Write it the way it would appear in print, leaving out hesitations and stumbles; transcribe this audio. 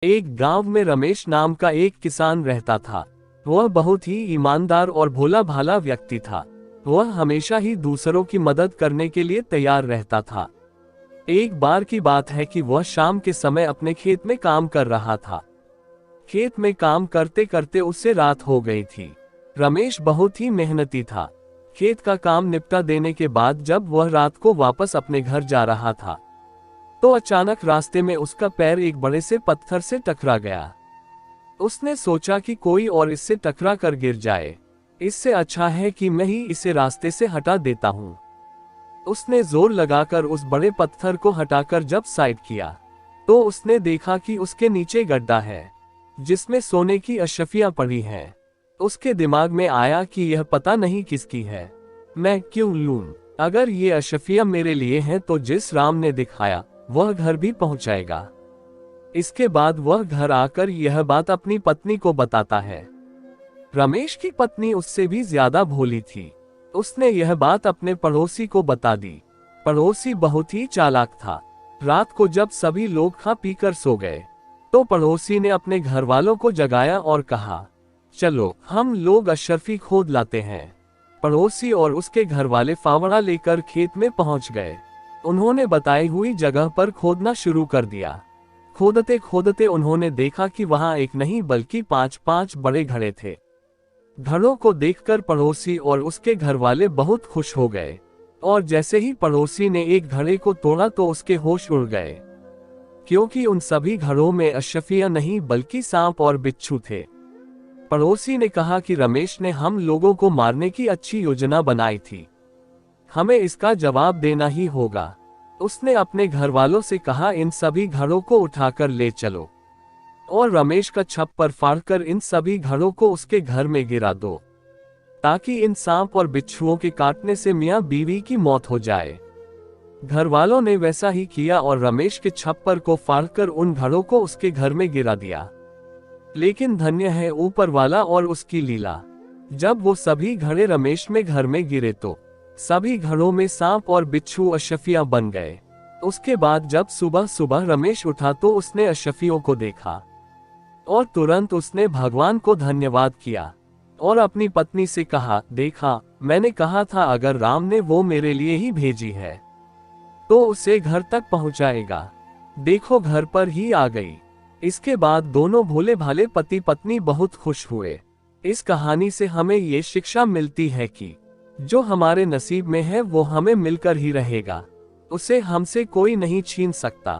एक गांव में रमेश नाम का एक किसान रहता था। वह बहुत ही ईमानदार और भोला भाला व्यक्ति था। वह हमेशा ही दूसरों की मदद करने के लिए तैयार रहता था। एक बार की बात है कि वह शाम के समय अपने खेत में काम कर रहा था। खेत में काम करते करते उससे रात हो गई थी। रमेश बहुत ही मेहनती था। खेत का काम निपटा देने के बाद जब वह रात को वापस अपने घर जा रहा था तो अचानक रास्ते में उसका पैर एक बड़े से पत्थर से टकरा गया। उसने सोचा कि कोई और इससे टकरा कर गिर जाए, इससे अच्छा है कि मैं ही इसे रास्ते से हटा देता हूँ। उसने जोर लगाकर उस बड़े पत्थर को हटाकर जब साइड किया तो उसने देखा कि उसके नीचे गड्ढा है जिसमें सोने की अशफियां पड़ी हैं। उसके दिमाग में आया कि यह पता नहीं किसकी है, मैं क्यों लूं? अगर ये अशफियां मेरे लिए हैं तो जिस राम ने दिखाया वह घर भी पहुंचाएगा। इसके बाद वह घर आकर यह बात अपनी पत्नी को बताता है। रमेश की पत्नी उससे भी ज्यादा भोली थी। उसने यह बात अपने पड़ोसी को बता दी। पड़ोसी बहुत ही चालाक था। रात को जब सभी लोग खा पीकर सो गए तो पड़ोसी ने अपने घर वालों को जगाया और कहा, चलो हम लोग अशरफी खोद लाते हैं। पड़ोसी और उसके घर वाले फावड़ा लेकर खेत में पहुंच गए। उन्होंने बताई हुई जगह पर खोदना शुरू कर दिया। खोदते खोदते उन्होंने देखा कि वहां एक नहीं बल्कि 5-5 बड़े घड़े थे। घड़ों को देखकर पड़ोसी और उसके घर वाले बहुत खुश हो गए और जैसे ही पड़ोसी ने एक घड़े को तोड़ा तो उसके होश उड़ गए, क्योंकि उन सभी घड़ों में अशफियां नहीं बल्कि सांप और बिच्छू थे। पड़ोसी ने कहा कि रमेश ने हम लोगों को मारने की अच्छी योजना बनाई थी, हमें इसका जवाब देना ही होगा। उसने अपने घर वालों से कहा, इन सभी घड़ों को उठाकर ले चलो और रमेश का छप्पर फाड़कर इन सभी घड़ों को उसके घर में गिरा दो, ताकि इन सांप और बिच्छुओं के काटने से मियां बीवी की मौत हो जाए। घर वालों ने वैसा ही किया और रमेश के छप्पर को फाड़कर उन घड़ों को उसके घर में गिरा दिया। लेकिन धन्य है ऊपर वाला और उसकी लीला। जब वो सभी घड़े रमेश में घर में गिरे तो सभी घड़ों में सांप और बिच्छू अशफियां बन गए। उसके बाद जब सुबह सुबह रमेश उठा तो उसने अशफियों को देखा और तुरंत उसने भगवान को धन्यवाद किया और अपनी पत्नी से कहा, देखा मैंने कहा था अगर राम ने वो मेरे लिए ही भेजी है तो उसे घर तक पहुंचाएगा। देखो घर पर ही आ गई। इसके बाद दोनों भोले भाले पति पत्नी बहुत खुश हुए। इस कहानी से हमें ये शिक्षा मिलती है कि जो हमारे नसीब में है वो हमें मिलकर ही रहेगा, उसे हमसे कोई नहीं छीन सकता।